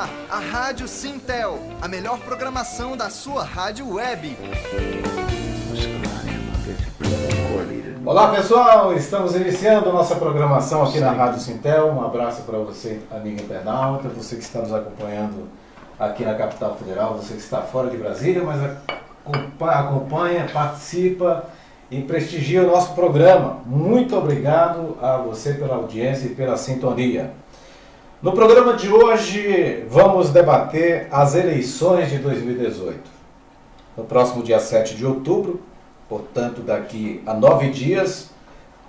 ar, a Rádio Sintel, a melhor programação da sua rádio web. Olá pessoal, estamos iniciando nossa programação aqui na Rádio Sintel. Um abraço para você, amigo internauta, você que está nos acompanhando aqui na capital federal, você que está fora de Brasília, mas acompanha, participa e prestigia o nosso programa. Muito obrigado a você pela audiência e pela sintonia. No programa de hoje vamos debater as eleições de 2018. No próximo dia 7 de outubro, portanto daqui a 9 dias,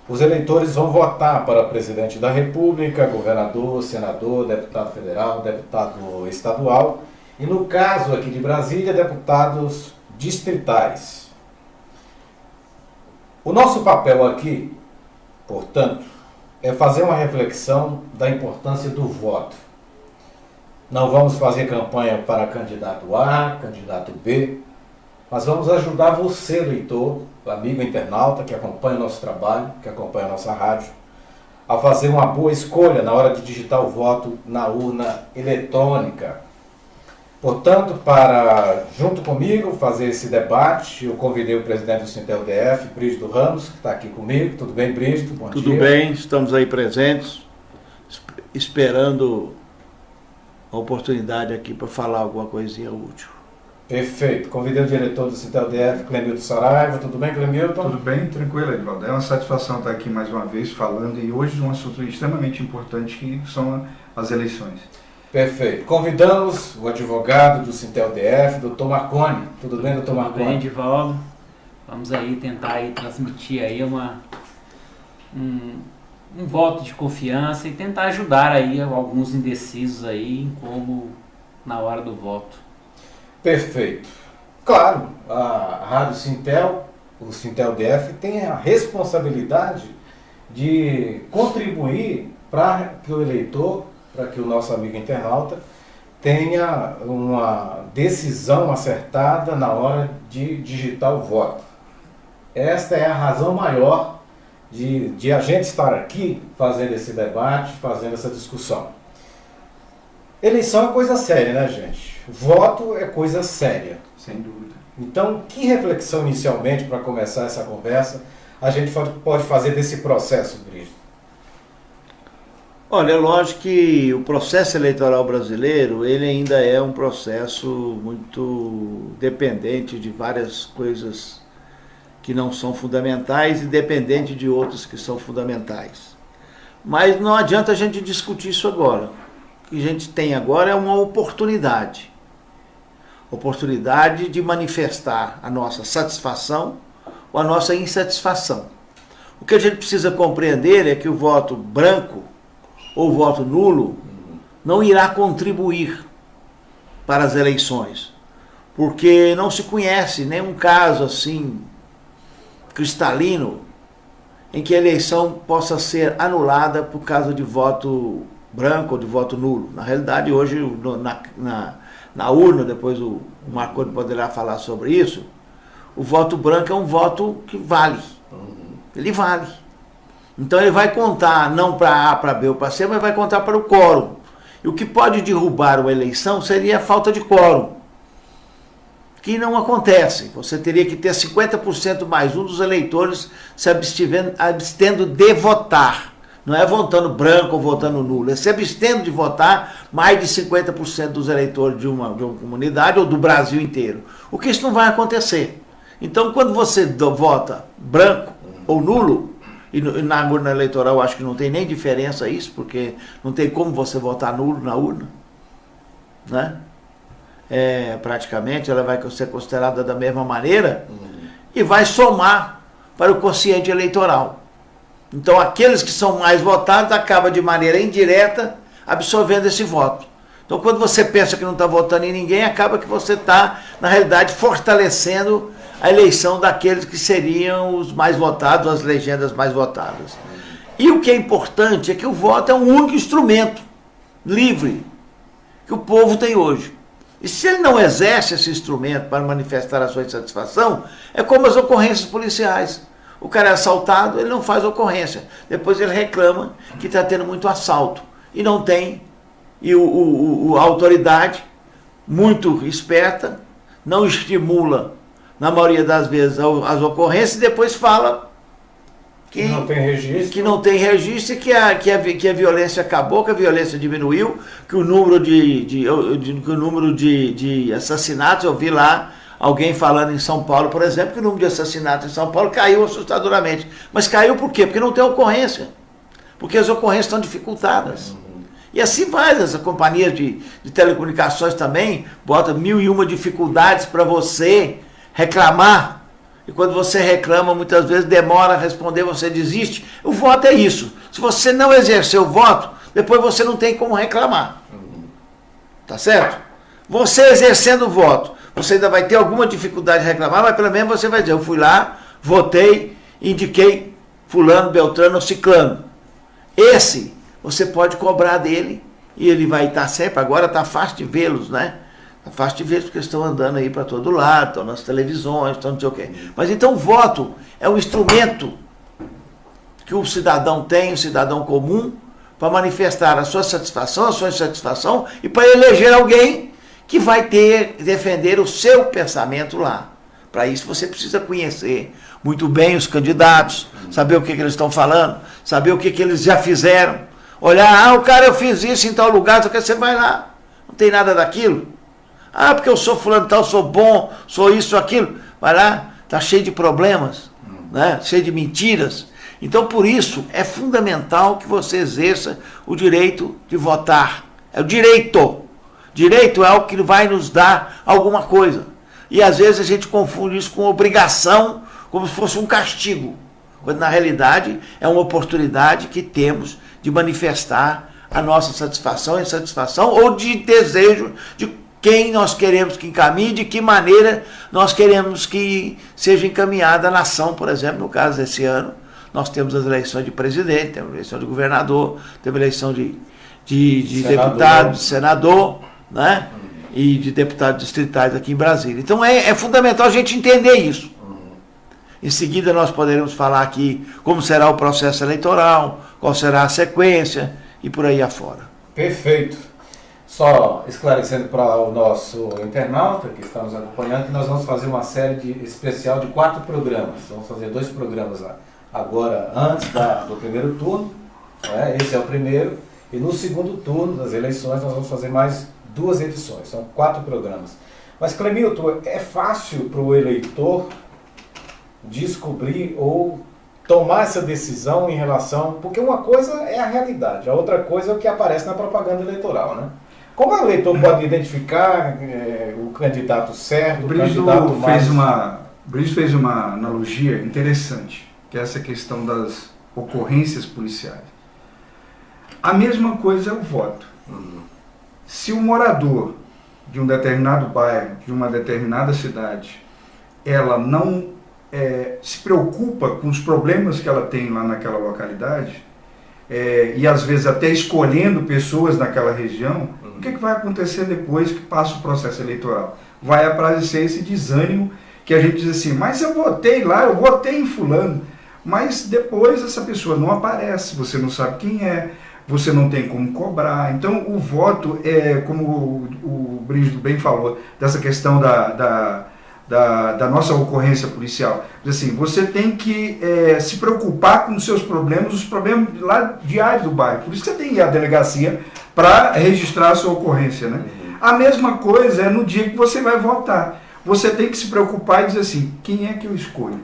os eleitores vão votar para presidente da República, governador, senador, deputado federal, deputado estadual e, no caso aqui de Brasília, deputados distritais. O nosso papel aqui, portanto, é fazer uma reflexão da importância do voto. Não vamos fazer campanha para candidato A, candidato B, mas vamos ajudar você, leitor, amigo internauta que acompanha o nosso trabalho, que acompanha a nossa rádio, a fazer uma boa escolha na hora de digitar o voto na urna eletrônica. Portanto, para, junto comigo, fazer esse debate, eu convidei o presidente do Sintel DF, Brígido Ramos, que está aqui comigo. Tudo bem, Brígido? Bom dia. Tudo bem, estamos aí presentes, esperando a oportunidade aqui para falar alguma coisinha útil. Perfeito. Convidei o diretor do Sintel DF, Clemilton Saraiva. Tudo bem, Clemilton? Tudo bem, tranquilo, Edvaldo. É uma satisfação estar aqui mais uma vez falando e hoje de um assunto extremamente importante que são as eleições. Perfeito. Convidamos o advogado do Sintel DF, doutor Marconi. Tudo bem, doutor Marconi? Tudo bem, Edivaldo. Vamos aí tentar aí transmitir aí um voto de confiança e tentar ajudar aí alguns indecisos aí em como na hora do voto. Perfeito. Claro, a Rádio Sintel, o Sintel DF, tem a responsabilidade de contribuir para que o eleitor, para que o nosso amigo internauta tenha uma decisão acertada na hora de digitar o voto. Esta é a razão maior de a gente estar aqui fazendo esse debate, fazendo essa discussão. Eleição é coisa séria, né, gente? Voto é coisa séria. Sem dúvida. Então, que reflexão inicialmente, para começar essa conversa, a gente pode fazer desse processo, Brígido? Olha, é lógico que o processo eleitoral brasileiro, ele ainda é um processo muito dependente de várias coisas que não são fundamentais e dependente de outras que são fundamentais. Mas não adianta a gente discutir isso agora. O que a gente tem agora é uma oportunidade de manifestar a nossa satisfação ou a nossa insatisfação. O que a gente precisa compreender é que o voto branco ou voto nulo não irá contribuir para as eleições, porque não se conhece nenhum caso assim cristalino em que a eleição possa ser anulada por causa de voto branco ou de voto nulo. Na realidade, hoje, na urna, depois o Marconi poderá falar sobre isso, o voto branco é um voto que vale. Ele vale. Então ele vai contar não para A, para B ou para C, mas vai contar para o quórum. E o que pode derrubar uma eleição seria a falta de quórum, que não acontece. Você teria que ter 50% mais um dos eleitores se abstendo de votar. Não é votando branco ou votando nulo, é se abstendo de votar mais de 50% dos eleitores de uma comunidade ou do Brasil inteiro. O que isso não vai acontecer. Então, quando você vota branco ou nulo, e na urna eleitoral acho que não tem nem diferença isso, porque não tem como você votar nulo na urna, né? Praticamente ela vai ser considerada da mesma maneira e vai somar para o quociente eleitoral. Então aqueles que são mais votados acabam de maneira indireta absorvendo esse voto. Então quando você pensa que não está votando em ninguém, acaba que você está, na realidade, fortalecendo a eleição daqueles que seriam os mais votados, as legendas mais votadas. E o que é importante é que o voto é um único instrumento livre que o povo tem hoje. E se ele não exerce esse instrumento para manifestar a sua insatisfação, é como as ocorrências policiais. O cara é assaltado, ele não faz ocorrência. Depois ele reclama que está tendo muito assalto. E não tem e a autoridade, muito esperta, não estimula, na maioria das vezes, as ocorrências e depois fala que não tem registro. Que não tem registro e que a violência acabou, que a violência diminuiu, que o número de assassinatos, eu vi lá alguém falando em São Paulo, por exemplo, que o número de assassinatos em São Paulo caiu assustadoramente. Mas caiu por quê? Porque não tem ocorrência. Porque as ocorrências estão dificultadas. E assim vai, essa companhia de telecomunicações também bota 1001 dificuldades para você reclamar. E quando você reclama, muitas vezes demora a responder, você desiste. O voto é isso. Se você não exercer o voto, depois você não tem como reclamar. Tá certo? Você exercendo o voto, você ainda vai ter alguma dificuldade de reclamar, mas pelo menos você vai dizer, eu fui lá, votei, indiquei fulano, beltrano ou ciclano. Esse, você pode cobrar dele e ele vai estar sempre, agora está fácil de vê-los, né? Está fácil de vê-los porque eles estão andando aí para todo lado, estão nas televisões, estão não sei o quê. Mas então o voto é um instrumento que o cidadão tem, o cidadão comum, para manifestar a sua satisfação, a sua insatisfação e para eleger alguém que vai defender o seu pensamento lá. Para isso você precisa conhecer muito bem os candidatos, saber o que eles estão falando, saber o que eles já fizeram. Olhar, o cara, eu fiz isso em tal lugar, só que você vai lá, não tem nada daquilo. Porque eu sou fulano tal, sou bom, sou isso, aquilo. Vai lá, está cheio de problemas, né? Cheio de mentiras. Então, por isso, é fundamental que você exerça o direito de votar. É o direito. Direito é algo que vai nos dar alguma coisa. E às vezes a gente confunde isso com obrigação, como se fosse um castigo. Quando na realidade é uma oportunidade que temos de manifestar a nossa satisfação, insatisfação ou de desejo de quem nós queremos que encaminhe, de que maneira nós queremos que seja encaminhada a nação, por exemplo, no caso desse ano. Nós temos as eleições de presidente, temos a eleição de governador, temos a eleição de deputado, de senador, né? E de deputados distritais aqui em Brasília. Então é fundamental a gente entender isso. Em seguida nós poderemos falar aqui como será o processo eleitoral, qual será a sequência e por aí afora. Perfeito. Só esclarecendo para o nosso internauta que está nos acompanhando que nós vamos fazer uma série especial de 4 programas. Vamos fazer 2 programas lá. Agora, antes do primeiro turno, né? Esse é o primeiro, e no segundo turno das eleições nós vamos fazer mais 2 edições, são 4 programas. Mas, Clemilton, é fácil para o eleitor descobrir ou tomar essa decisão em relação... Porque uma coisa é a realidade, a outra coisa é o que aparece na propaganda eleitoral, né? Como o eleitor pode identificar o candidato certo, o candidato mais... O Brígido fez uma analogia interessante, que é essa questão das ocorrências policiais. A mesma coisa é o voto. Se o morador de um determinado bairro, de uma determinada cidade, ela não se preocupa com os problemas que ela tem lá naquela localidade, e às vezes até escolhendo pessoas naquela região, o que vai acontecer depois que passa o processo eleitoral? Vai aparecer esse desânimo que a gente diz assim, mas eu votei lá, eu votei em fulano, mas depois essa pessoa não aparece, você não sabe quem é, você não tem como cobrar. Então o voto é, como o Brígido bem falou, dessa questão da nossa ocorrência policial. Assim, você tem que se preocupar com os seus problemas, os problemas lá diários do bairro. Por isso que você tem a delegacia para registrar a sua ocorrência, né? A mesma coisa é no dia que você vai votar. Você tem que se preocupar e dizer assim, quem é que eu escolho?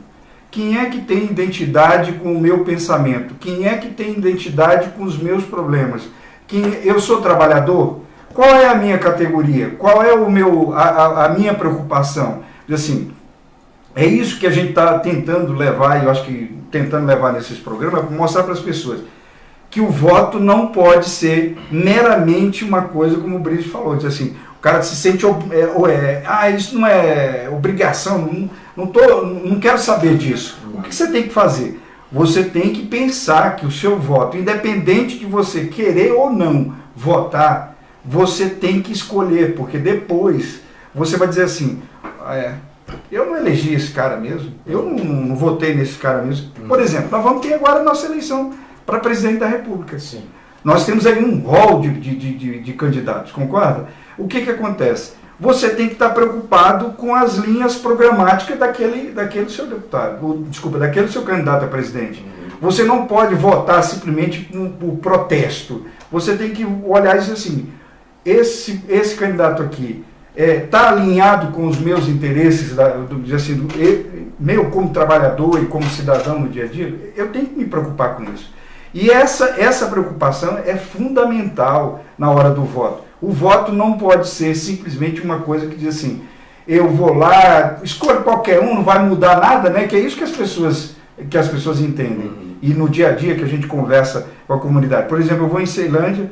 Quem é que tem identidade com o meu pensamento? Quem é que tem identidade com os meus problemas? Eu sou trabalhador? Qual é a minha categoria? Qual é a minha preocupação? Assim, é isso que a gente está tentando levar, e eu acho que tentando levar nesses programas, para mostrar para as pessoas que o voto não pode ser meramente uma coisa, como o Brígido falou, diz assim, o cara se sente, isso não é obrigação, não quero saber disso. O que você tem que fazer? Você tem que pensar que o seu voto, independente de você querer ou não votar, você tem que escolher, porque depois você vai dizer assim, eu não elegi esse cara mesmo, eu não votei nesse cara mesmo. Por exemplo, nós vamos ter agora a nossa eleição para presidente da República. Sim. Nós temos aí um rol de candidatos, concorda? O que acontece? Você tem que estar preocupado com as linhas programáticas daquele seu deputado, daquele seu candidato a presidente. Você não pode votar simplesmente por protesto. Você tem que olhar e dizer assim, esse candidato aqui está alinhado com os meus interesses, meu como trabalhador e como cidadão no dia a dia, eu tenho que me preocupar com isso. E essa preocupação é fundamental na hora do voto. O voto não pode ser simplesmente uma coisa que diz assim, eu vou lá, escolho qualquer um, não vai mudar nada, né? Que é isso que as pessoas entendem. E no dia a dia que a gente conversa com a comunidade. Por exemplo, eu vou em Ceilândia,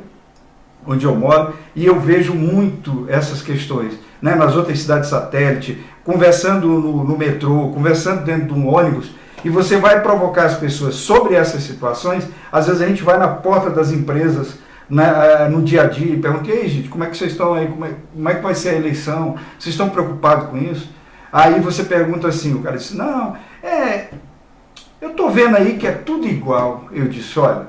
onde eu moro, e eu vejo muito essas questões, né? Nas outras cidades satélite, conversando no metrô, conversando dentro de um ônibus, e você vai provocar as pessoas sobre essas situações. Às vezes a gente vai na porta das empresas, né, no dia a dia, e pergunta, ei gente, como é que vocês estão aí, como é que vai ser a eleição, vocês estão preocupados com isso? Aí você pergunta assim, o cara diz, não, eu estou vendo aí que é tudo igual. Eu disse, olha,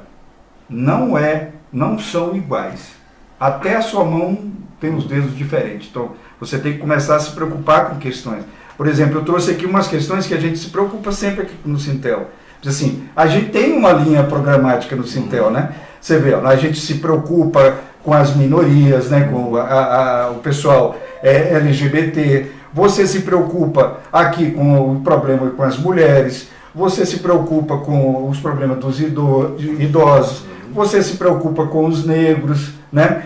não são iguais. Até a sua mão tem os dedos diferentes. Então, você tem que começar a se preocupar com questões. Por exemplo, eu trouxe aqui umas questões que a gente se preocupa sempre aqui no Sintel. Assim, a gente tem uma linha programática no Sintel, né? Você vê, a gente se preocupa com as minorias, né? Com o pessoal LGBT. Você se preocupa aqui com o problema com as mulheres. Você se preocupa com os problemas dos idosos. Você se preocupa com os negros, né?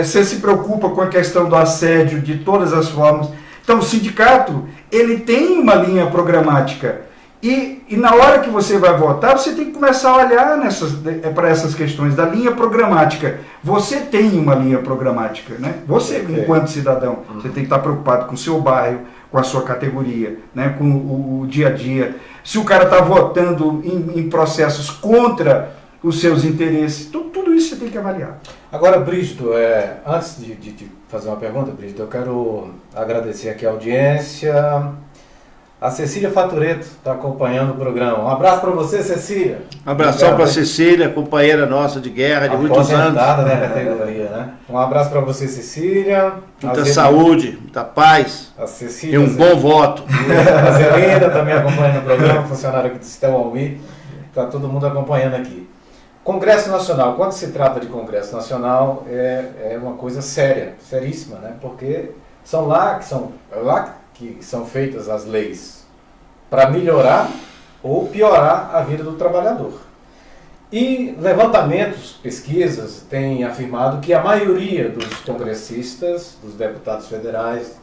Você se preocupa com a questão do assédio de todas as formas. Então, o sindicato, ele tem uma linha programática. E na hora que você vai votar, você tem que começar a olhar para essas questões da linha programática. Você tem uma linha programática, né? Você, enquanto cidadão, você tem que estar preocupado com o seu bairro, com a sua categoria, né? Com o dia a dia. Se o cara está votando em processos contra os seus interesses, tudo isso você tem que avaliar. Agora, Brígido, antes de fazer uma pergunta, Brígido, eu quero agradecer aqui a audiência. A Cecília Fatureto está acompanhando o programa. Um abraço para você, Cecília. Um abração para a Cecília, companheira nossa de guerra de muitos anos. Na categoria, né? Um abraço para você, Cecília. Muita saúde, muita paz a Cecília, e um bom voto. A Zelenda também acompanhando o programa, funcionário aqui do Sistema Almi. Está todo mundo acompanhando aqui. Congresso Nacional, quando se trata de Congresso Nacional, é uma coisa séria, seríssima, né? Porque são lá que são feitas as leis para melhorar ou piorar a vida do trabalhador. E levantamentos, pesquisas, têm afirmado que a maioria dos congressistas, dos deputados federais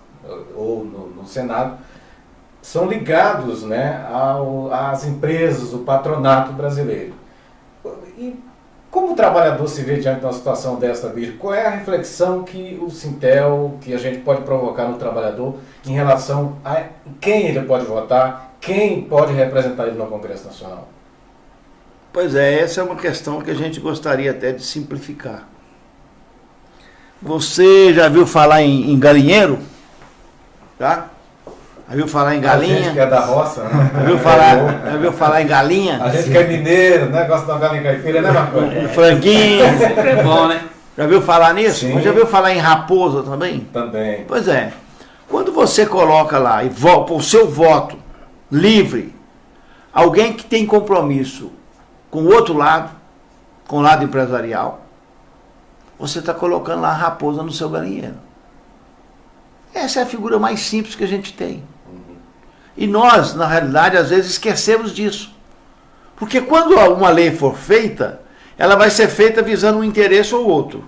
ou no Senado, são ligados, né, às empresas, o patronato brasileiro. E como o trabalhador se vê diante de uma situação dessa, Virgílio? Qual é a reflexão que o Sintel, que a gente pode provocar no trabalhador em relação a quem ele pode votar, quem pode representar ele no Congresso Nacional? Pois é, essa é uma questão que a gente gostaria até de simplificar. Você já viu falar em galinheiro? Tá? Já viu falar em galinha? A gente que é da roça, né? Já viu falar em galinha? A gente que é mineiro, né? Gosta de uma galinha caipira, né, Marcos? Franguinho. Sempre é bom, né? Já viu falar nisso? Sim. Mas já viu falar em raposa também? Também. Pois é. Quando você coloca lá e por seu voto livre, alguém que tem compromisso com o outro lado, com o lado empresarial, você está colocando lá a raposa no seu galinheiro. Essa é a figura mais simples que a gente tem. E nós, na realidade, às vezes esquecemos disso. Porque quando uma lei for feita, ela vai ser feita visando um interesse ou outro.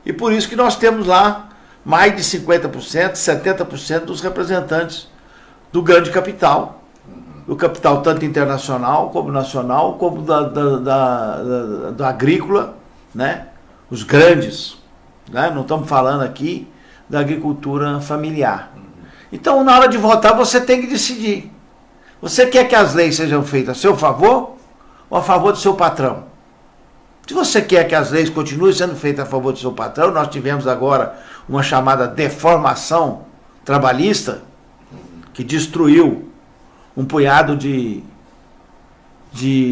E por isso que nós temos lá mais de 50%, 70% dos representantes do grande capital. Do capital tanto internacional, como nacional, como da agrícola, né? Os grandes, né? Não estamos falando aqui da agricultura familiar. Então, na hora de votar, você tem que decidir. Você quer que as leis sejam feitas a seu favor ou a favor do seu patrão? Se você quer que as leis continuem sendo feitas a favor do seu patrão, nós tivemos agora uma chamada deformação trabalhista, que destruiu um punhado de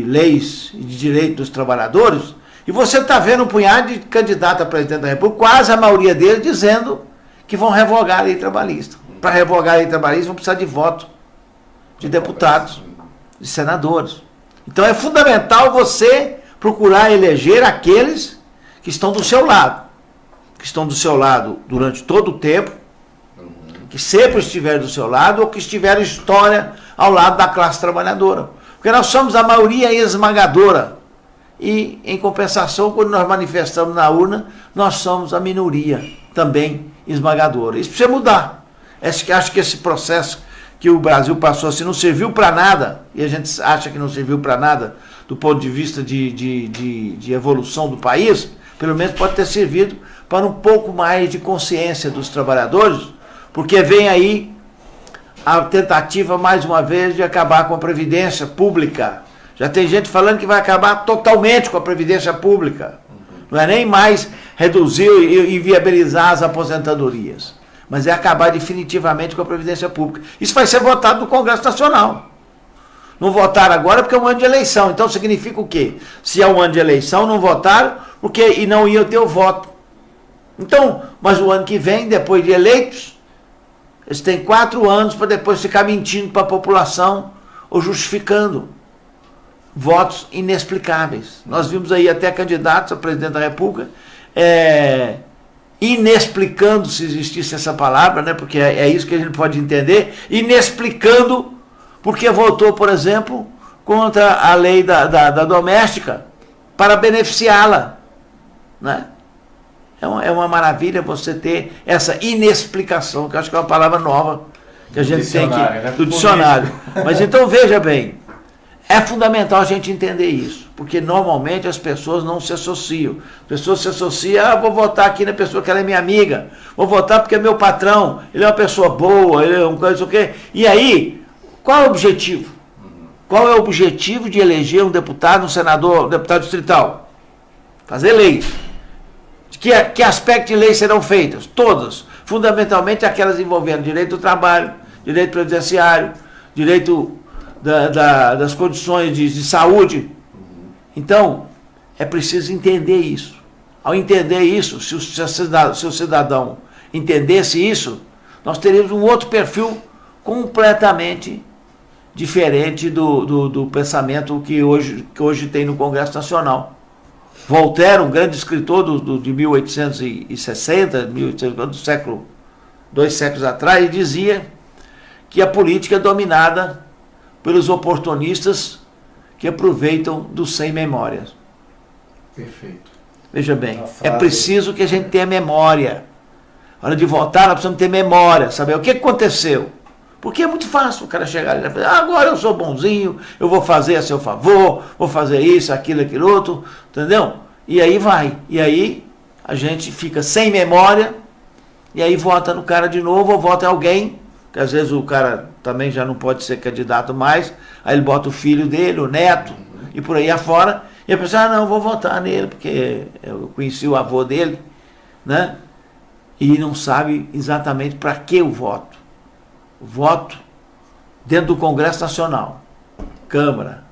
leis e de direitos dos trabalhadores. E você está vendo um punhado de candidatos a presidente da República, quase a maioria deles dizendo que vão revogar a lei trabalhista. Para revogar a lei trabalhista vão precisar de voto de deputados, de senadores. Então é fundamental você procurar eleger aqueles que estão do seu lado. Que estão do seu lado durante todo o tempo, que sempre estiveram do seu lado, ou que estiveram história ao lado da classe trabalhadora. Porque nós somos a maioria esmagadora. E, em compensação, quando nós manifestamos na urna, nós somos a minoria também esmagadora. Isso precisa mudar. Acho que esse processo que o Brasil passou assim não serviu para nada, e a gente acha que não serviu para nada do ponto de vista de evolução do país, pelo menos pode ter servido para um pouco mais de consciência dos trabalhadores, porque vem aí a tentativa, mais uma vez, de acabar com a Previdência Pública. Já tem gente falando que vai acabar totalmente com a Previdência Pública. Não é nem mais reduzir e viabilizar as aposentadorias, mas é acabar definitivamente com a Previdência Pública. Isso vai ser votado no Congresso Nacional. Não votaram agora porque é um ano de eleição. Então significa o quê? Se é um ano de eleição, não votaram e não iam ter o voto. Então, mas o ano que vem, depois de eleitos, eles têm 4 anos para depois ficar mentindo para a população ou justificando votos inexplicáveis. Nós vimos aí até candidatos a presidente da República inexplicando, se existisse essa palavra, né, porque é isso que a gente pode entender, inexplicando porque votou, por exemplo, contra a lei da doméstica para beneficiá-la, né? É uma maravilha você ter essa inexplicação, que eu acho que é uma palavra nova que a gente tem que, né? do dicionário. Mas então veja bem, é fundamental a gente entender isso, porque normalmente as pessoas não se associam. As pessoas se associam, vou votar aqui na pessoa que ela é minha amiga, vou votar porque é meu patrão, ele é uma pessoa boa, ele é um coisa, o quê. E aí, qual é o objetivo? Qual é o objetivo de eleger um deputado, um senador, um deputado distrital? Fazer leis. Que aspecto de leis serão feitas? Todas. Fundamentalmente aquelas envolvendo direito do trabalho, direito previdenciário, direito das condições de saúde. Então, é preciso entender isso. Ao entender isso, se o cidadão entendesse isso, nós teríamos um outro perfil completamente diferente do pensamento que hoje tem no Congresso Nacional. Voltaire, um grande escritor de 1860, do século, 2 séculos atrás, dizia que a política é dominada pelos oportunistas que aproveitam dos sem memórias. Perfeito. Veja bem, é preciso que a gente tenha memória. Na hora de votar, nós precisamos ter memória, saber o que aconteceu. Porque é muito fácil o cara chegar ali e falar, agora eu sou bonzinho, eu vou fazer a seu favor, vou fazer isso, aquilo, aquilo outro, entendeu? E aí vai. E aí a gente fica sem memória, e aí vota no cara de novo, ou vota em alguém, que às vezes o cara também já não pode ser candidato mais, aí ele bota o filho dele, o neto, e por aí afora, e a pessoa, não, vou votar nele, porque eu conheci o avô dele, né? E não sabe exatamente para que o voto. O voto dentro do Congresso Nacional, Câmara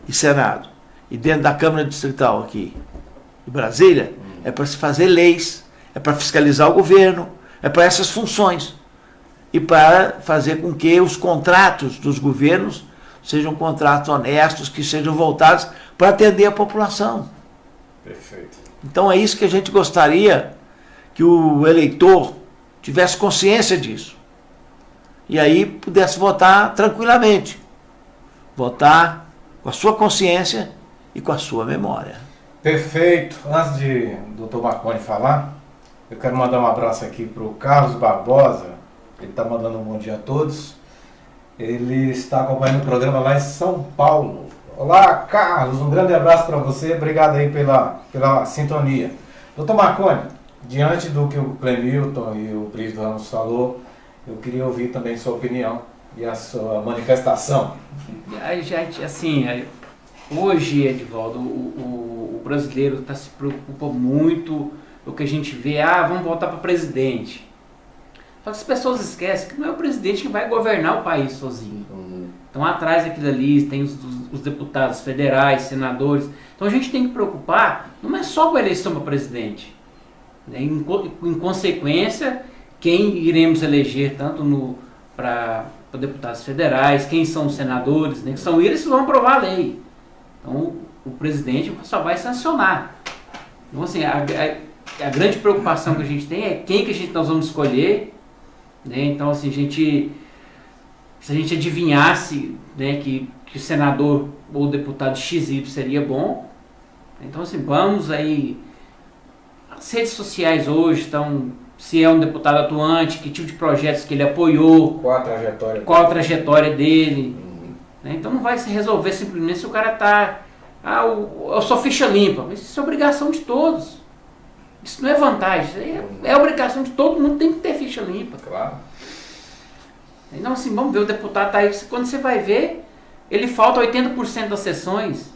e Senado, e dentro da Câmara Distrital aqui de Brasília, é para se fazer leis, é para fiscalizar o governo, é para essas funções, e para fazer com que os contratos dos governos sejam contratos honestos, que sejam voltados para atender a população. Perfeito. Então é isso que a gente gostaria que o eleitor tivesse consciência disso. E aí pudesse votar tranquilamente. Votar com a sua consciência e com a sua memória. Perfeito. Antes do Dr. Marconi falar, eu quero mandar um abraço aqui para o Carlos Barbosa. Ele está mandando um bom dia a todos. Ele está acompanhando o programa lá em São Paulo. Olá, Carlos. Um grande abraço para você. Obrigado aí pela sintonia. Dr. Marconi, diante do que o Clemilton e o Brígido Ramos falou, eu queria ouvir também sua opinião e a sua manifestação. Gente, assim, hoje, Edivaldo, o brasileiro se preocupa muito com o que a gente vê, vamos voltar para presidente. Só que as pessoas esquecem que não é o presidente que vai governar o país sozinho. Então atrás daquilo ali tem os deputados federais, senadores. Então a gente tem que preocupar, não é só com a eleição para presidente. Né? Em consequência, quem iremos eleger tanto para deputados federais, quem são os senadores, né? Que são eles que vão aprovar a lei. Então o presidente só vai sancionar. Então assim, a grande preocupação que a gente tem é quem que nós vamos escolher. Né? Então assim, se a gente adivinhasse, né, que o senador ou o deputado XY seria bom, então assim, vamos aí, as redes sociais hoje estão, se é um deputado atuante, que tipo de projetos que ele apoiou, qual a trajetória dele, né? Então não vai se resolver simplesmente se o cara está, eu sou ficha limpa, mas isso é obrigação de todos, isso não é vantagem, isso é obrigação de todo mundo, tem que ter ficha limpa. Claro. Então assim, vamos ver, o deputado tá aí, quando você vai ver, ele falta 80% das sessões.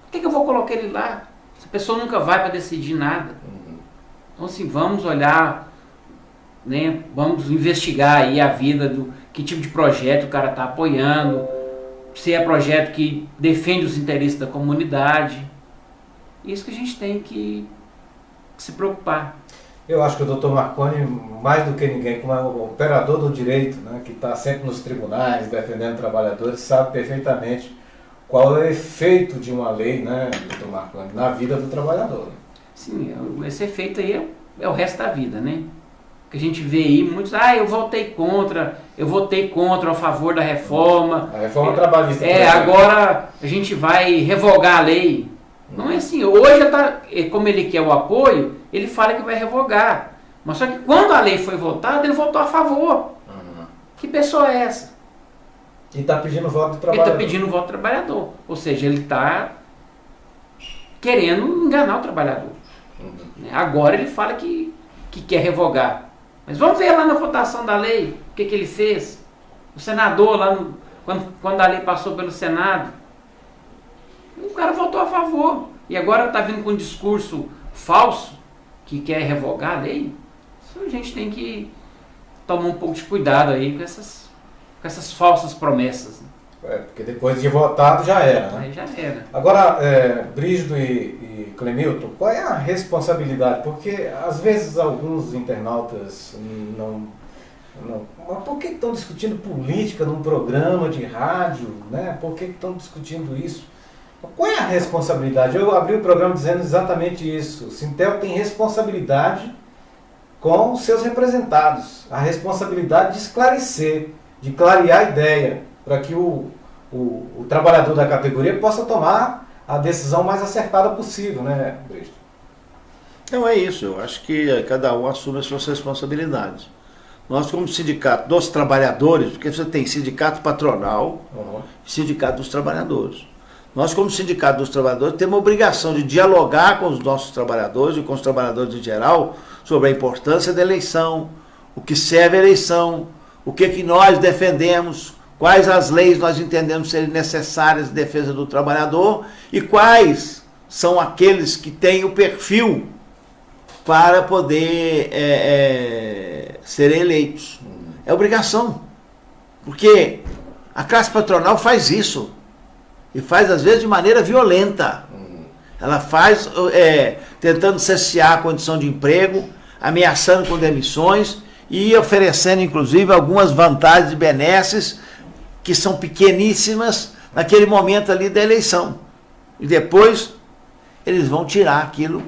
Por que eu vou colocar ele lá? Essa pessoa nunca vai para decidir nada. Então assim, vamos olhar, né, vamos investigar aí a vida do que tipo de projeto o cara está apoiando, se é projeto que defende os interesses da comunidade. Isso que a gente tem que se preocupar. Eu acho que o Dr. Marconi, mais do que ninguém, como é um operador do direito, né, que está sempre nos tribunais, defendendo trabalhadores, sabe perfeitamente qual é o efeito de uma lei, né, Dr. Marconi, na vida do trabalhador. Sim, esse efeito aí é o resto da vida, né? Que a gente vê aí muitos, eu votei contra a favor da reforma. A reforma trabalhista. Agora a gente vai revogar a lei. Não é assim, hoje como ele quer o apoio, ele fala que vai revogar. Mas só que quando a lei foi votada, ele votou a favor. Que pessoa é essa? E está pedindo voto do Ele trabalhador. está pedindo voto do trabalhador. Ou seja, ele está querendo enganar o trabalhador. Né? Agora ele fala que quer revogar. Mas vamos ver lá na votação da lei o que ele fez. O senador, quando a lei passou pelo Senado, o cara votou a favor. E agora está vindo com um discurso falso que quer revogar a lei. Isso a gente tem que tomar um pouco de cuidado aí com essas falsas promessas. Porque depois de votado já era, né? Aí já era. Agora, Brígido e Clemilton, qual é a responsabilidade? Porque às vezes alguns internautas mas por que estão discutindo política num programa de rádio, né? Por que estão discutindo isso? Qual é a responsabilidade? Eu abri o programa dizendo exatamente isso. O Sintel tem responsabilidade com os seus representados. A responsabilidade de esclarecer, de clarear a ideia, para que o trabalhador da categoria possa tomar a decisão mais acertada possível, né, Bristo? Então é isso, eu acho que cada um assume as suas responsabilidades. Nós, como sindicato dos trabalhadores, porque você tem sindicato patronal e sindicato dos trabalhadores. Nós, como sindicato dos trabalhadores, temos a obrigação de dialogar com os nossos trabalhadores e com os trabalhadores em geral sobre a importância da eleição, o que serve a eleição, o que nós defendemos, quais as leis nós entendemos serem necessárias em defesa do trabalhador e quais são aqueles que têm o perfil para poder serem eleitos. É obrigação, porque a classe patronal faz isso. E faz, às vezes, de maneira violenta. Ela faz tentando cessear a condição de emprego, ameaçando com demissões e oferecendo, inclusive, algumas vantagens e benesses que são pequeníssimas naquele momento ali da eleição. E depois eles vão tirar aquilo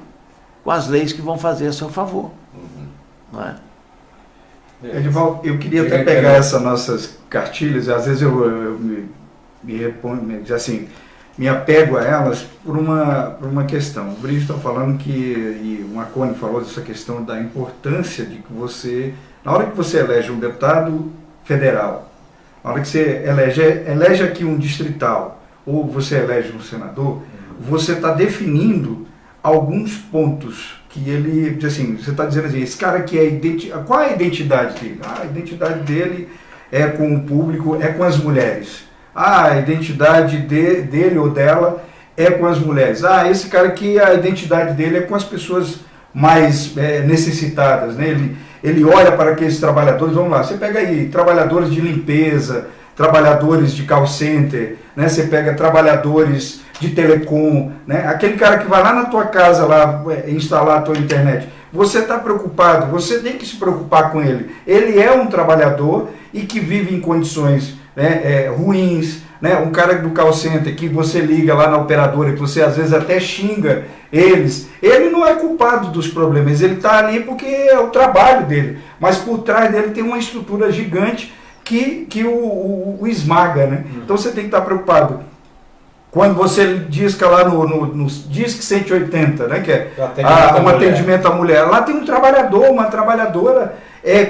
com as leis que vão fazer a seu favor. Não é? Edivaldo, eu queria até pegar essas nossas cartilhas, às vezes eu me apego a elas por uma questão. O Brígido está falando e o Marconi falou dessa questão da importância de que você, na hora que você elege um deputado federal, na hora que você elege aqui um distrital, ou você elege um senador, você está definindo alguns pontos que ele, assim, você está dizendo assim, esse cara aqui qual é a identidade dele? A identidade dele é com o público, é com as mulheres. A identidade dele ou dela é com as mulheres. Esse cara aqui, a identidade dele é com as pessoas mais necessitadas, né? Ele olha para aqueles trabalhadores, vamos lá, você pega aí, trabalhadores de limpeza, trabalhadores de call center, né? Você pega trabalhadores de telecom, né? Aquele cara que vai lá na tua casa lá instalar a tua internet. Você está preocupado, você tem que se preocupar com ele. Ele é um trabalhador e que vive em condições, né, ruins, né? Um cara do call center que você liga lá na operadora, que você às vezes até xinga eles, ele não é culpado dos problemas, ele está ali porque é o trabalho dele, mas por trás dele tem uma estrutura gigante que o esmaga, né? Então você tem que estar preocupado. Quando você disca lá no Disque 180, né, que é um atendimento à mulher, lá tem um trabalhador, uma trabalhadora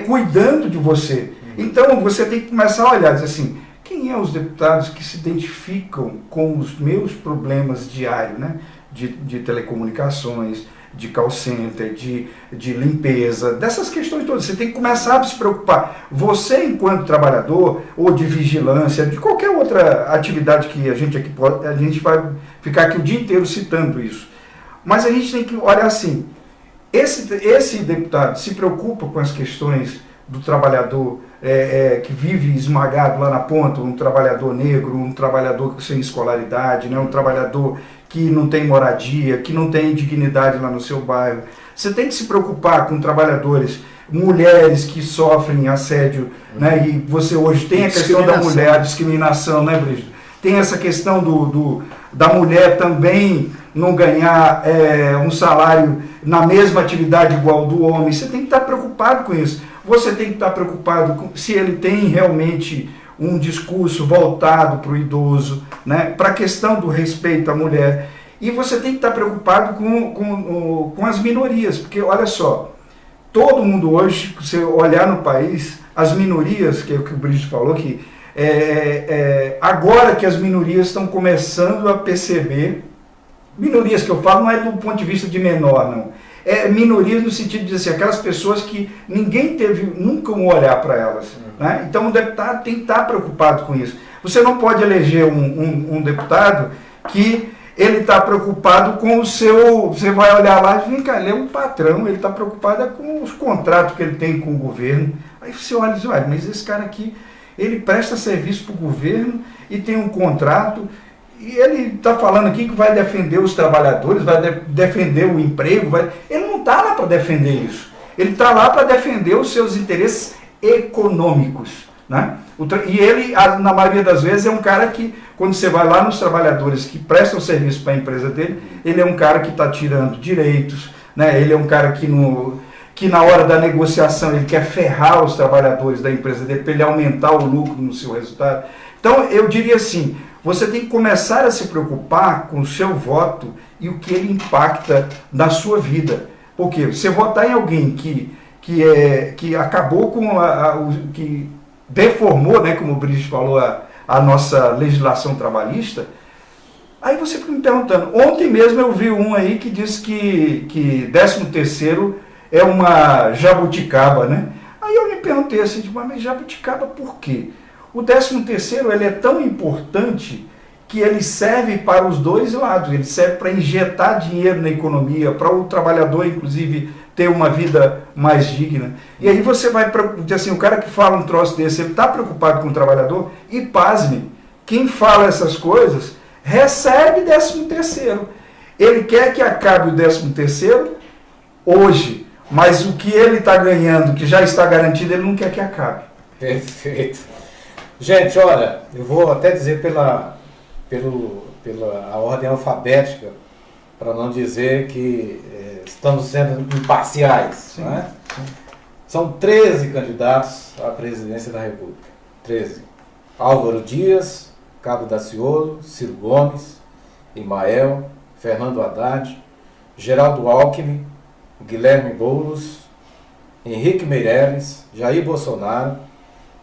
cuidando de você. Então você tem que começar a olhar, dizer assim, quem é os deputados que se identificam com os meus problemas diários, né, de telecomunicações, de call center, de limpeza, dessas questões todas. Você tem que começar a se preocupar. Você, enquanto trabalhador, ou de vigilância, de qualquer outra atividade que a gente aqui pode, a gente vai ficar aqui o dia inteiro citando isso. Mas a gente tem que olhar assim, esse deputado se preocupa com as questões do trabalhador que vive esmagado lá na ponta, um trabalhador negro, um trabalhador sem escolaridade, né, um trabalhador que não tem moradia, que não tem dignidade lá no seu bairro. Você tem que se preocupar com trabalhadores, mulheres que sofrem assédio, né? E você hoje tem a questão da mulher, a discriminação, né, Brígido? Tem essa questão da mulher também não ganhar um salário na mesma atividade igual do homem. Você tem que estar preocupado com isso. Você tem que estar preocupado com se ele tem realmente um discurso voltado para o idoso, né, para a questão do respeito à mulher. E você tem que estar preocupado com as minorias, porque olha só, todo mundo hoje, se você olhar no país, as minorias, que é o que o Brígido falou, que agora que as minorias estão começando a perceber, minorias que eu falo não é do ponto de vista de menor, não. Minorias no sentido de dizer assim, aquelas pessoas que ninguém teve nunca um olhar para elas. Né? Então o deputado tem que estar preocupado com isso. Você não pode eleger um deputado que ele está preocupado com o seu... Você vai olhar lá e vem cá, ele é um patrão, ele está preocupado com os contratos que ele tem com o governo. Aí você olha e diz, olha, mas esse cara aqui, ele presta serviço para o governo e tem um contrato... E ele está falando aqui que vai defender os trabalhadores, vai defender o emprego. Ele não está lá para defender isso. Ele está lá para defender os seus interesses econômicos. Né? E ele, na maioria das vezes, é um cara que, quando você vai lá nos trabalhadores que prestam serviço para a empresa dele, ele é um cara que está tirando direitos, né? Ele é um cara que na hora da negociação ele quer ferrar os trabalhadores da empresa dele para ele aumentar o lucro no seu resultado. Então, eu diria assim, você tem que começar a se preocupar com o seu voto e o que ele impacta na sua vida. Porque você votar em alguém que acabou com que deformou, né, como o Brígido falou, a nossa legislação trabalhista, aí você fica me perguntando. Ontem mesmo eu vi um aí que disse que 13º é uma jabuticaba, né? Aí eu me perguntei assim, mas jabuticaba por quê? O 13º ele é tão importante que ele serve para os dois lados. Ele serve para injetar dinheiro na economia, para o trabalhador, inclusive, ter uma vida mais digna. E aí você vai, assim, o cara que fala um troço desse, ele está preocupado com o trabalhador, e pasme, quem fala essas coisas recebe 13º. Ele quer que acabe o 13º hoje, mas o que ele está ganhando, que já está garantido, ele não quer que acabe. Perfeito. Gente, olha, eu vou até dizer pela a ordem alfabética, para não dizer que estamos sendo imparciais. Né? São 13 candidatos à presidência da República. 13. Álvaro Dias, Cabo Daciolo, Ciro Gomes, Imael, Fernando Haddad, Geraldo Alckmin, Guilherme Boulos, Henrique Meirelles, Jair Bolsonaro,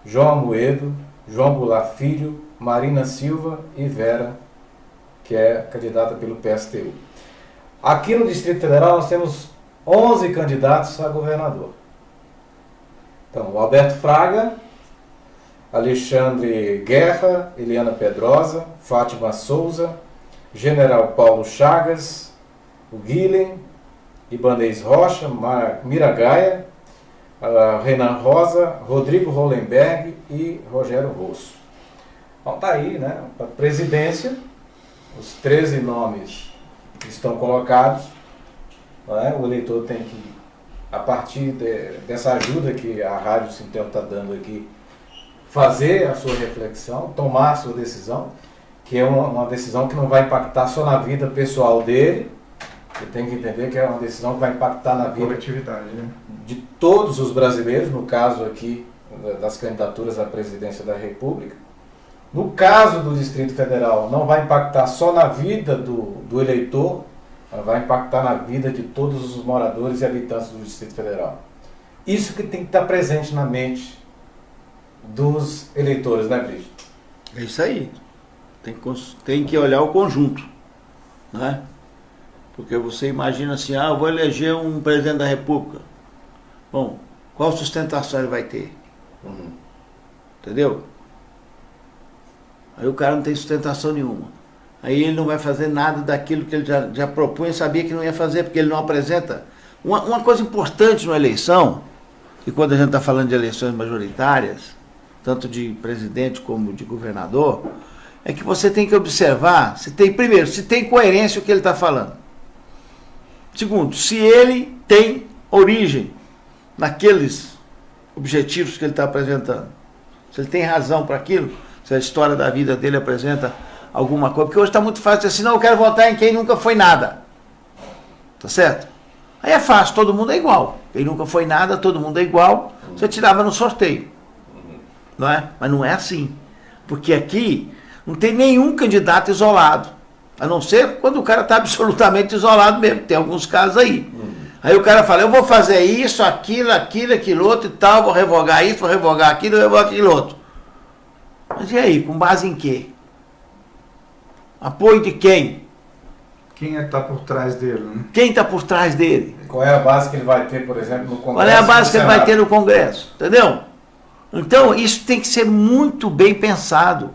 João Amoedo, João Goulart Filho, Marina Silva e Vera, que é candidata pelo PSTU. Aqui no Distrito Federal nós temos 11 candidatos a governador. Então, o Alberto Fraga, Alexandre Guerra, Eliana Pedrosa, Fátima Souza, General Paulo Chagas, o Guilhem, Ibanez Rocha, Miragaia, Renan Rosa, Rodrigo Hollenberg e Rogério Rosso. Então tá aí, né? Para a presidência, os 13 nomes que estão colocados, né? O eleitor tem que, a partir dessa ajuda que a Rádio Sintel está dando aqui, fazer a sua reflexão, tomar a sua decisão, que é uma decisão que não vai impactar só na vida pessoal dele. Você tem que entender que é uma decisão que vai impactar na vida Coletividade, né? de todos os brasileiros, no caso aqui das candidaturas à presidência da República. No caso do Distrito Federal, não vai impactar só na vida do eleitor, mas vai impactar na vida de todos os moradores e habitantes do Distrito Federal. Isso que tem que estar presente na mente dos eleitores, né, Brigitte? É isso aí. Tem que olhar o conjunto, né? Porque você imagina assim, eu vou eleger um presidente da República. Bom, qual sustentação ele vai ter? Entendeu? Aí o cara não tem sustentação nenhuma. Aí ele não vai fazer nada daquilo que ele já propunha e sabia que não ia fazer, porque ele não apresenta. Uma coisa importante na eleição, e quando a gente está falando de eleições majoritárias, tanto de presidente como de governador, é que você tem que observar, se tem coerência o que ele está falando. Segundo, se ele tem origem naqueles objetivos que ele está apresentando. Se ele tem razão para aquilo, se a história da vida dele apresenta alguma coisa. Porque hoje está muito fácil dizer assim, não, eu quero votar em quem nunca foi nada. Tá certo? Aí é fácil, todo mundo é igual. Quem nunca foi nada, todo mundo é igual. Você tirava no sorteio. Não é? Mas não é assim. Porque aqui não tem nenhum candidato isolado. A não ser quando o cara está absolutamente isolado mesmo. Tem alguns casos aí. Aí o cara fala, eu vou fazer isso, aquilo, outro e tal, vou revogar isso, vou revogar aquilo, vou revogar aquilo outro. Mas e aí, com base em quê? Apoio de quem? Quem é que está por trás dele, né? Quem está por trás dele? Qual é a base que ele vai ter, por exemplo, no Congresso? Qual é a base que ele vai ter no Congresso? Entendeu? Então, isso tem que ser muito bem pensado.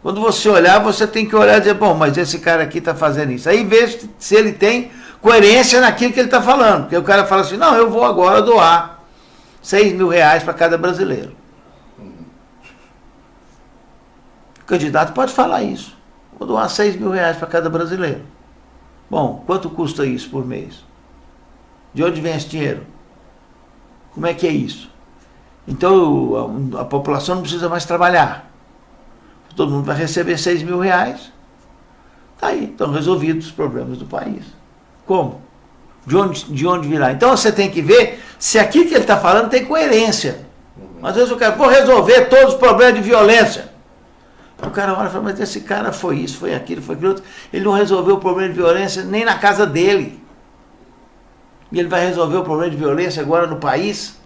Quando você olhar, você tem que olhar e dizer, bom, mas esse cara aqui está fazendo isso. Aí veja se ele tem coerência naquilo que ele está falando. Porque o cara fala assim, não, eu vou agora doar R$6.000 para cada brasileiro. O candidato pode falar isso. Vou doar R$6.000 para cada brasileiro. Bom, quanto custa isso por mês? De onde vem esse dinheiro? Como é que é isso? Então a população não precisa mais trabalhar. Todo mundo vai receber R$6.000. Tá aí, estão resolvidos os problemas do país. Como? De onde virá? Então você tem que ver se aquilo que ele está falando tem coerência. Às vezes o cara, vou resolver todos os problemas de violência. O cara olha e fala, mas esse cara foi isso, foi aquilo, foi aquilo outro. Ele não resolveu o problema de violência nem na casa dele. E ele vai resolver o problema de violência agora no país?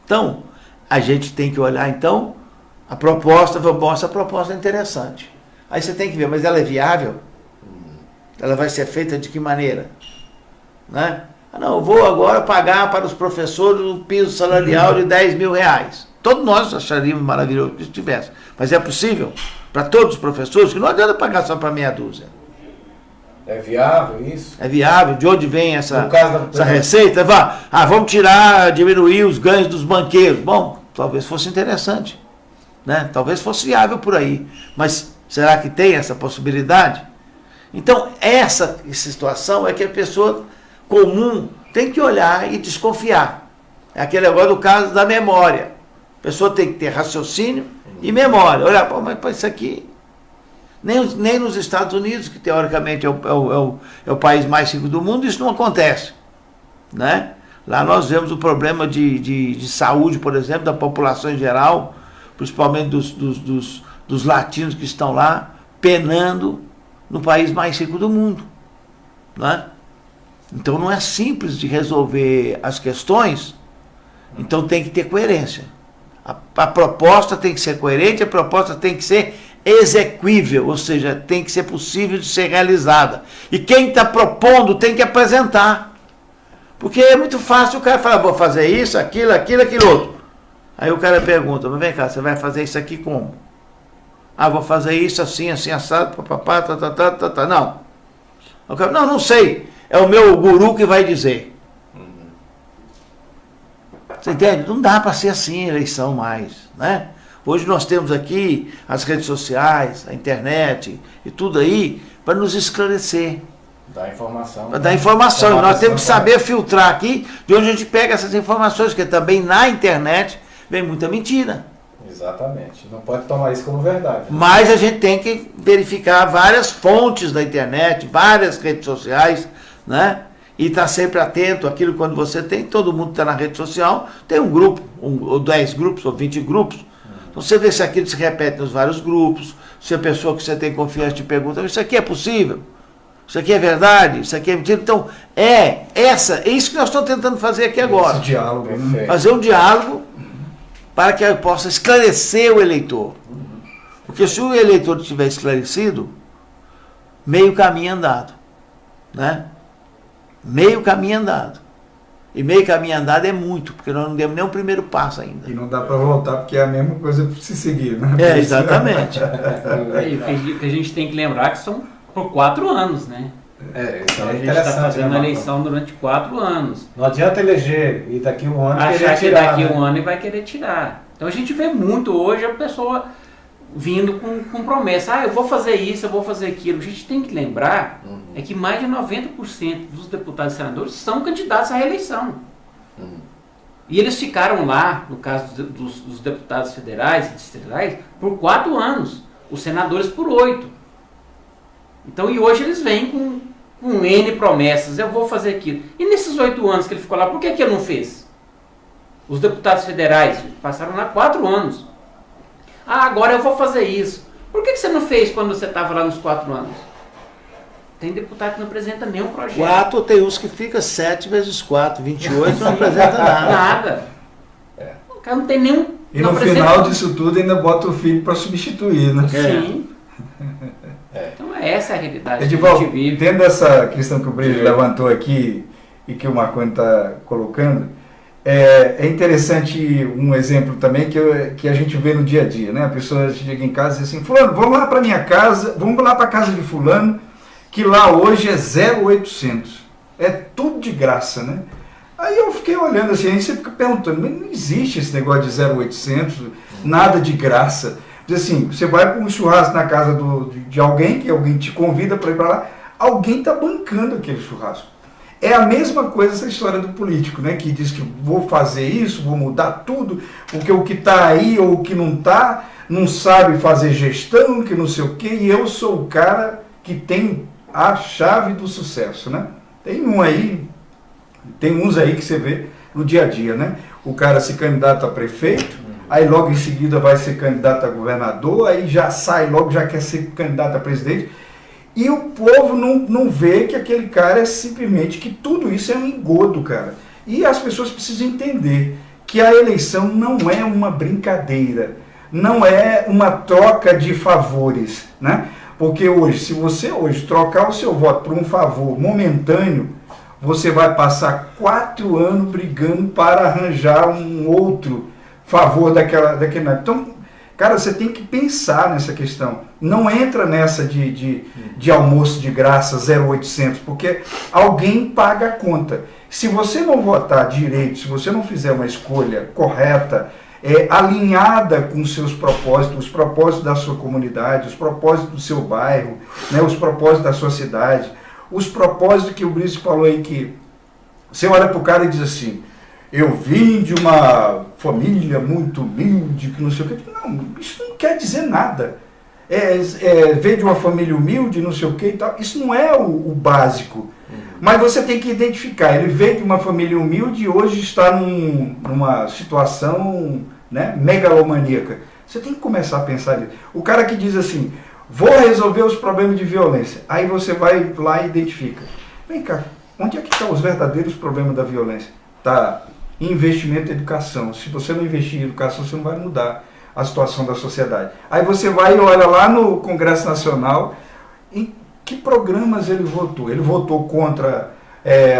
Então, a gente tem que olhar, então, a proposta, essa proposta é interessante. Aí você tem que ver, mas ela é viável? Ela vai ser feita de que maneira? Né? Não, eu vou agora pagar para os professores um piso salarial de R$10.000. Todos nós acharíamos maravilhoso que isso tivesse. Mas é possível para todos os professores, que não adianta pagar só para meia dúzia. É viável isso? É viável? De onde vem essa da... receita? Vamos diminuir os ganhos dos banqueiros. Bom, talvez fosse interessante. Né? Talvez fosse viável por aí. Mas será que tem essa possibilidade? Então, essa situação é que a pessoa comum tem que olhar e desconfiar. É aquele negócio do caso da memória. A pessoa tem que ter raciocínio e memória. Olha, mas isso aqui... Nem nos Estados Unidos, que teoricamente é o país mais rico do mundo, isso não acontece. Né? Lá nós vemos o problema de saúde, por exemplo, da população em geral, principalmente dos latinos que estão lá, penando no país mais rico do mundo. Né? Então não é simples de resolver as questões, então tem que ter coerência. A proposta tem que ser coerente, a proposta tem que ser exequível, ou seja, tem que ser possível de ser realizada. E quem está propondo tem que apresentar. Porque é muito fácil o cara falar, vou fazer isso, aquilo outro. Aí o cara pergunta, mas vem cá, você vai fazer isso aqui como? Vou fazer isso assim, assado, papapá, tá. Não. O cara, não sei. É o meu guru que vai dizer. Você entende? Não dá para ser assim a eleição mais, né? Hoje nós temos aqui as redes sociais, a internet e tudo aí para nos esclarecer. Dá informação. Para dar informação. Nós temos que saber filtrar aqui de onde a gente pega essas informações, porque também na internet vem muita mentira. Exatamente. Não pode tomar isso como verdade. Né? Mas a gente tem que verificar várias fontes da internet, várias redes sociais, né? E estar sempre atento àquilo quando você tem. Todo mundo está na rede social, tem um grupo, ou 10 grupos, ou 20 grupos. Então você vê se aquilo se repete nos vários grupos, se a pessoa que você tem confiança te pergunta, isso aqui é possível? Isso aqui é verdade? Isso aqui é mentira? Então, é isso que nós estamos tentando fazer aqui agora. Esse diálogo. Perfeito. Fazer um diálogo para que eu possa esclarecer o eleitor. Porque se o eleitor estiver esclarecido, meio caminho andado. Né? Meio caminho andado. E meio caminho andado é muito, porque nós não demos nem o primeiro passo ainda. E não dá para voltar, porque é a mesma coisa para se seguir, né? É, exatamente. O que a gente tem que lembrar que são por 4 anos, né? Isso A é gente está interessante. fazendo né, a eleição durante 4 anos. Não adianta eleger e daqui um ano Achar querer que tirar, daqui né? um ano ele vai querer tirar. Então a gente vê muito hoje a pessoa vindo com promessa. Eu vou fazer isso, eu vou fazer aquilo. A gente tem que lembrar é que mais de 90% dos deputados e senadores são candidatos à reeleição. E eles ficaram lá, no caso dos deputados federais e distritais, por 4 anos. Os senadores por 8. Então, e hoje eles vêm com N promessas. Eu vou fazer aquilo. E nesses 8 anos que ele ficou lá, por que ele não fez? Os deputados federais passaram lá 4 anos. Agora eu vou fazer isso. Por que você não fez quando você estava lá nos 4 anos? Tem deputado que não apresenta nenhum projeto. 4, tem uns que fica 7 vezes 4, 28, não apresenta nada. Nada. O cara não tem nenhum... E não no apresenta- final disso tudo ainda bota o filho para substituir, né? Sim. Então essa é a realidade que a Edivaldo, gente vive. dentro dessa questão que o Brito levantou aqui e que o Marconi está colocando, é interessante um exemplo também que a gente vê no dia a dia, né? A pessoa chega em casa e diz assim, fulano, vamos lá para minha casa, vamos lá para a casa de fulano, que lá hoje é 0,800. É tudo de graça, né? Aí eu fiquei olhando assim, aí você fica perguntando, mas não existe esse negócio de 0,800, nada de graça. Diz assim, você vai para um churrasco na casa de alguém, que alguém te convida para ir para lá, alguém está bancando aquele churrasco. É a mesma coisa essa história do político, né? Que diz que vou fazer isso, vou mudar tudo, porque o que está aí ou o que não está, não sabe fazer gestão, que não sei o quê, e eu sou o cara que tem a chave do sucesso, né? Tem uns aí que você vê no dia a dia, né? O cara se candidata a prefeito, aí logo em seguida vai ser candidato a governador, aí já sai logo, já quer ser candidato a presidente, e o povo não vê que aquele cara é simplesmente, que tudo isso é um engodo, cara. E as pessoas precisam entender que a eleição não é uma brincadeira, não é uma troca de favores, né? Porque hoje, se você hoje trocar o seu voto por um favor momentâneo, você vai passar 4 anos brigando para arranjar um outro favor daquele. Então, cara, você tem que pensar nessa questão. Não entra nessa de almoço de graça 0,800, porque alguém paga a conta. Se você não votar direito, se você não fizer uma escolha correta, alinhada com os seus propósitos, os propósitos da sua comunidade, os propósitos do seu bairro, né, os propósitos da sua cidade, os propósitos que o Brice falou aí, que você olha para o cara e diz assim, eu vim de uma família muito humilde, que não sei o que. Não, isso não quer dizer nada. Veio de uma família humilde, não sei o que e tal. Isso não é o básico. Mas você tem que identificar. Ele veio de uma família humilde e hoje está numa situação, né, megalomaníaca. Você tem que começar a pensar nisso. O cara que diz assim, vou resolver os problemas de violência. Aí você vai lá e identifica. Vem cá, onde é que estão os verdadeiros problemas da violência? Tá em investimento em educação. Se você não investir em educação, você não vai mudar a situação da sociedade. Aí você vai e olha lá no Congresso Nacional, em que programas ele votou? Ele votou contra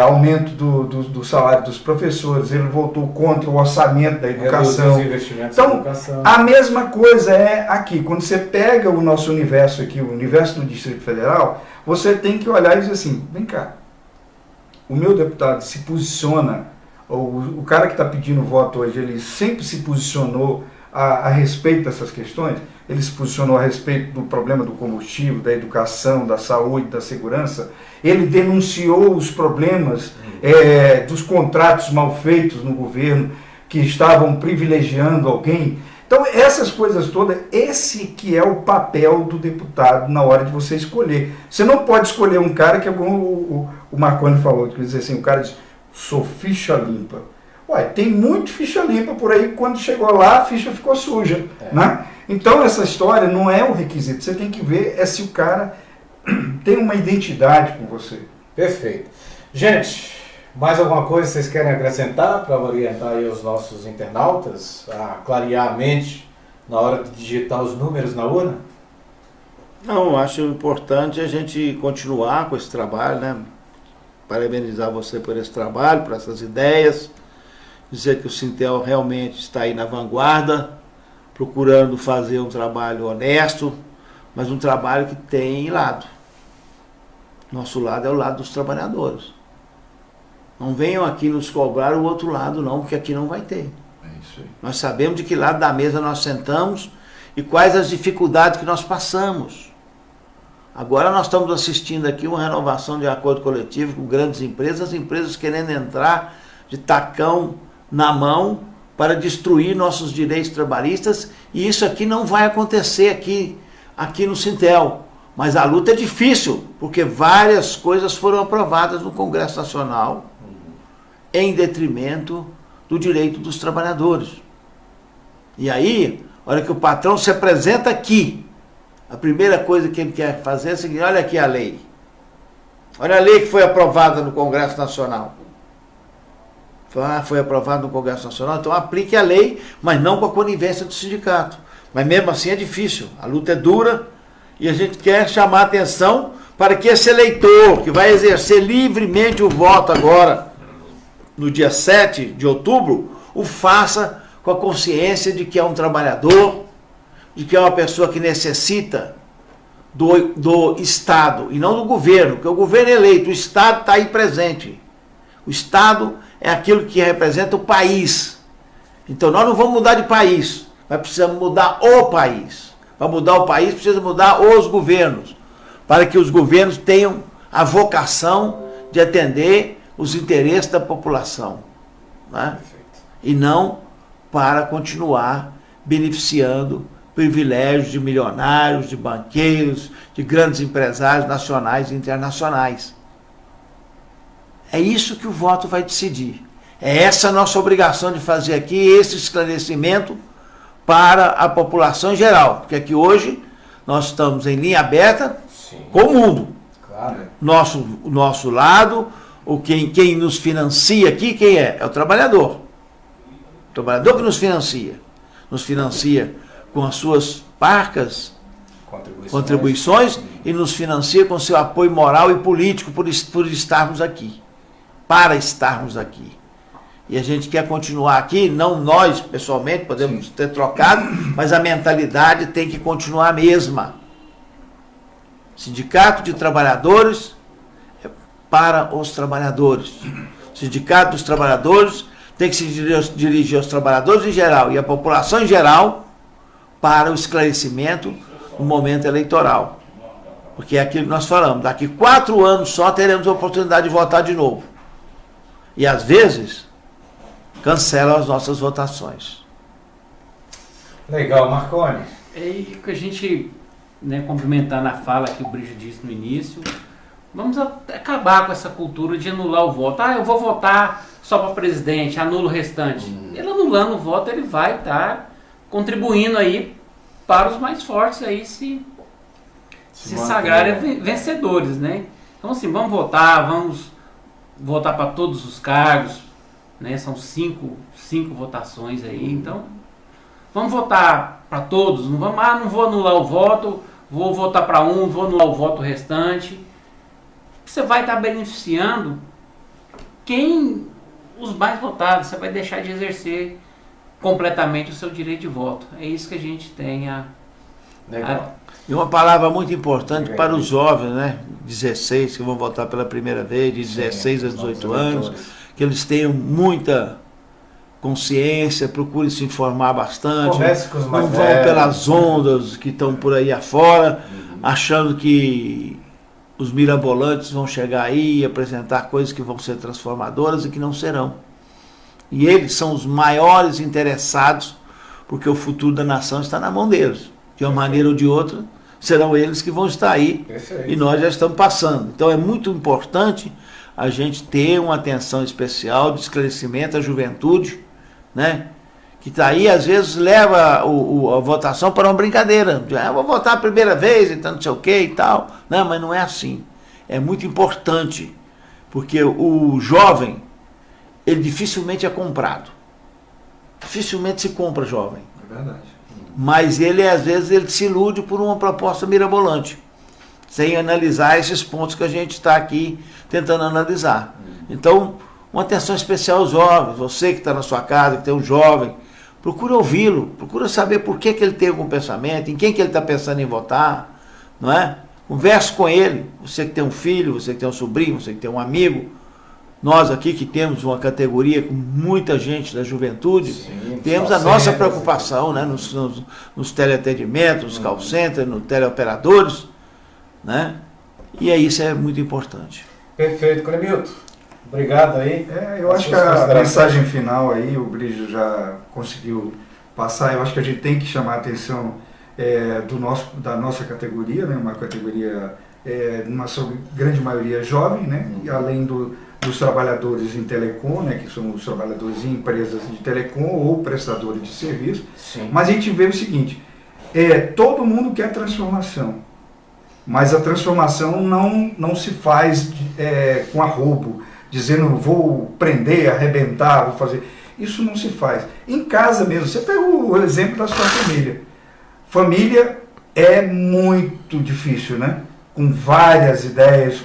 aumento do salário dos professores, ele votou contra o orçamento da educação. Então, a mesma coisa é aqui. Quando você pega o nosso universo aqui, o universo do Distrito Federal, você tem que olhar e dizer assim, vem cá, o meu deputado se posiciona, o cara que está pedindo voto hoje, ele sempre se posicionou a respeito dessas questões. Ele se posicionou a respeito do problema do combustível, da educação, da saúde, da segurança. Ele denunciou os problemas dos contratos mal feitos no governo, que estavam privilegiando alguém. Então, essas coisas todas, esse que é o papel do deputado na hora de você escolher. Você não pode escolher um cara que, como o Marconi falou, que diz assim, o cara diz, sou ficha limpa. Ué, tem muito ficha limpa por aí, quando chegou lá, a ficha ficou suja. Né? Então, essa história não é o requisito. Você tem que ver se o cara tem uma identidade com você. Perfeito. Gente, mais alguma coisa que vocês querem acrescentar para orientar aí os nossos internautas a clarear a mente na hora de digitar os números na urna? Não, acho importante a gente continuar com esse trabalho, né? Parabenizar você por esse trabalho, por essas ideias, dizer que o Sintel realmente está aí na vanguarda, procurando fazer um trabalho honesto, mas um trabalho que tem lado. Nosso lado é o lado dos trabalhadores. Não venham aqui nos cobrar o outro lado não, porque aqui não vai ter. É isso aí. Nós sabemos de que lado da mesa nós sentamos e quais as dificuldades que nós passamos. Agora nós estamos assistindo aqui uma renovação de acordo coletivo com grandes empresas, as empresas querendo entrar de tacão na mão para destruir nossos direitos trabalhistas, e isso aqui não vai acontecer aqui no Sintel. Mas a luta é difícil, porque várias coisas foram aprovadas no Congresso Nacional em detrimento do direito dos trabalhadores. E aí, a hora que o patrão se apresenta aqui, a primeira coisa que ele quer fazer é a seguinte: olha aqui a lei. Olha a lei que foi aprovada no Congresso Nacional. Foi aprovado no Congresso Nacional, então aplique a lei, mas não com a conivência do sindicato. Mas mesmo assim é difícil, a luta é dura e a gente quer chamar a atenção para que esse eleitor que vai exercer livremente o voto agora, no dia 7 de outubro, o faça com a consciência de que é um trabalhador, de que é uma pessoa que necessita do Estado e não do governo, porque o governo é eleito, o Estado está aí presente. O Estado é aquilo que representa o país. Então nós não vamos mudar de país, mas precisamos mudar o país. Para mudar o país, precisa mudar os governos, para que os governos tenham a vocação de atender os interesses da população, né? E não para continuar beneficiando privilégios de milionários, de banqueiros, de grandes empresários nacionais e internacionais. É isso que o voto vai decidir. É essa a nossa obrigação de fazer aqui esse esclarecimento para a população em geral. Porque aqui hoje nós estamos em linha aberta com o mundo. Claro. Nosso lado, quem nos financia aqui, quem é? É o trabalhador. O trabalhador que nos financia. Nos financia com as suas parcas, contribuições e nos financia com seu apoio moral e político por estarmos aqui. Para estarmos aqui. E a gente quer continuar aqui, não nós pessoalmente, podemos ter trocado, mas a mentalidade tem que continuar a mesma. Sindicato de Trabalhadores é para os trabalhadores. Sindicato dos Trabalhadores tem que se dirigir aos trabalhadores em geral e à população em geral para o esclarecimento no momento eleitoral. Porque é aquilo que nós falamos, daqui 4 anos só teremos a oportunidade de votar de novo. E às vezes cancelam as nossas votações. Legal, Marconi. É que a gente, complementando a fala que o Brígio disse no início, vamos acabar com essa cultura de anular o voto. Eu vou votar só para presidente, anulo o restante. Ele anulando o voto, ele vai estar contribuindo aí para os mais fortes aí se sagrarem vencedores, né? Então assim, vamos votar para todos os cargos, né? São 5 votações aí, então vamos votar para todos, não vou anular o voto, vou votar para um, vou anular o voto restante. Você vai estar beneficiando os mais votados, você vai deixar de exercer completamente o seu direito de voto. É isso que a gente tem E uma palavra muito importante para os jovens, 16 que vão votar pela primeira vez, de 16 a 18 anos, que eles tenham muita consciência, procure se informar bastante. Converse com os mais não vão velhos. pelas ondas que estão por aí afora, achando que os mirabolantes vão chegar aí e apresentar coisas que vão ser transformadoras e que não serão. E eles são os maiores interessados, porque o futuro da nação está na mão deles. De uma maneira ou de outra, serão eles que vão estar aí. Perfeito. E nós já estamos passando. Então é muito importante a gente ter uma atenção especial de esclarecimento à juventude, né? Que está aí, às vezes, leva a votação para uma brincadeira. Eu vou votar a primeira vez, então não sei o que e tal. Não, mas não é assim. É muito importante, porque o jovem, ele dificilmente é comprado. Dificilmente se compra jovem. É verdade. Mas ele, às vezes, ele se ilude por uma proposta mirabolante, sem analisar esses pontos que a gente está aqui tentando analisar. Então, uma atenção especial aos jovens, você que está na sua casa, que tem um jovem, procura ouvi-lo, procura saber por que ele tem algum pensamento, em quem que ele está pensando em votar, não é? Converse com ele, você que tem um filho, você que tem um sobrinho, você que tem um amigo. Nós aqui que temos uma categoria com muita gente da juventude, Sim, temos a nossa preocupação, né, nos teleatendimentos, nos call centers, nos teleoperadores, né? E isso é muito importante. Perfeito, Clemilton. Obrigado aí. Eu acho que a mensagem final aí, o Brígio já conseguiu passar. Eu acho que a gente tem que chamar a atenção da nossa categoria, né? Uma categoria, numa sua grande maioria jovem, né? E além dos trabalhadores em telecom, né? Que são os trabalhadores em empresas de telecom ou prestadores de serviço. Sim. Mas a gente vê o seguinte, todo mundo quer transformação, mas a transformação não se faz com arrobo, dizendo vou prender, arrebentar, vou fazer. Isso não se faz. Em casa mesmo, você pega o exemplo da sua família. Família é muito difícil, né? Com várias ideias,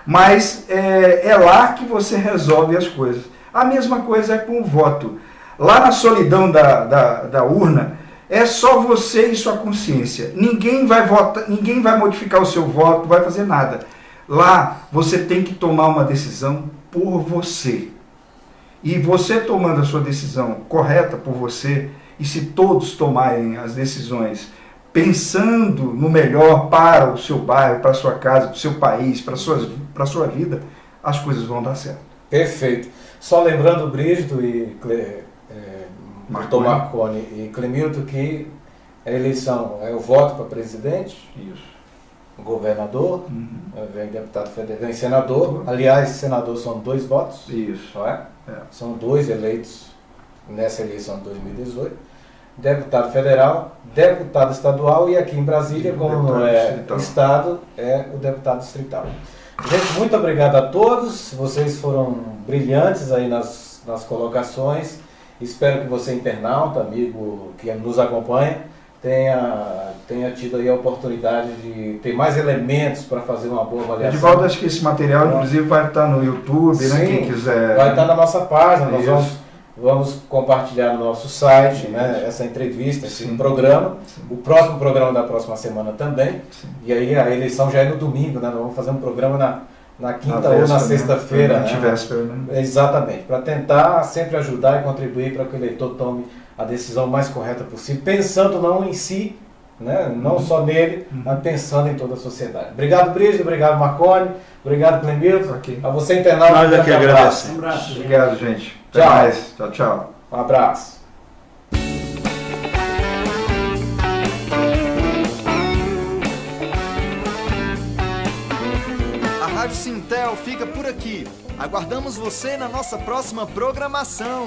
mas é lá que você resolve as coisas. A mesma coisa é com o voto. Lá na solidão da urna, é só você e sua consciência. Ninguém vai votar, ninguém vai modificar o seu voto, vai fazer nada. Lá você tem que tomar uma decisão por você. E você tomando a sua decisão correta por você, e se todos tomarem as decisões pensando no melhor para o seu bairro, para a sua casa, para o seu país, para a sua vida, as coisas vão dar certo. Perfeito. Só lembrando, Brígido e Marconi e Clemilton, que a eleição é o voto para presidente, Isso. governador, vem deputado federal, vem senador. Aliás, senador são 2 votos, Isso. não é? É. São 2 eleitos nessa eleição de 2018. Deputado federal, deputado estadual e aqui em Brasília, como não é estado, é o deputado distrital. Gente, muito obrigado a todos. Vocês foram brilhantes aí nas colocações. Espero que você, internauta, amigo que nos acompanha, tenha tido aí a oportunidade de ter mais elementos para fazer uma boa avaliação. Edivaldo, acho que esse material, inclusive, vai estar no YouTube, Sim, né? Quem quiser. vai estar na nossa página. Nós Isso. vamos compartilhar no nosso site, né, essa entrevista, esse programa. Sim. O próximo programa da próxima semana também. Sim. E aí a eleição já é no domingo, né? Nós vamos fazer um programa na quinta véspera, ou na sexta-feira. Né? Véspera, né? Exatamente, para tentar sempre ajudar e contribuir para que o eleitor tome a decisão mais correta possível, pensando não em si, né? Não só nele, mas pensando em toda a sociedade. Obrigado, Brígido, obrigado, Marconi, obrigado, Clemilton. Ok. A você, internauta, Nós é que agradecemos. Um abraço. Obrigado, gente. Até Tchau. mais. Tchau, tchau. Um abraço. A Rádio Sintel fica por aqui. Aguardamos você na nossa próxima programação.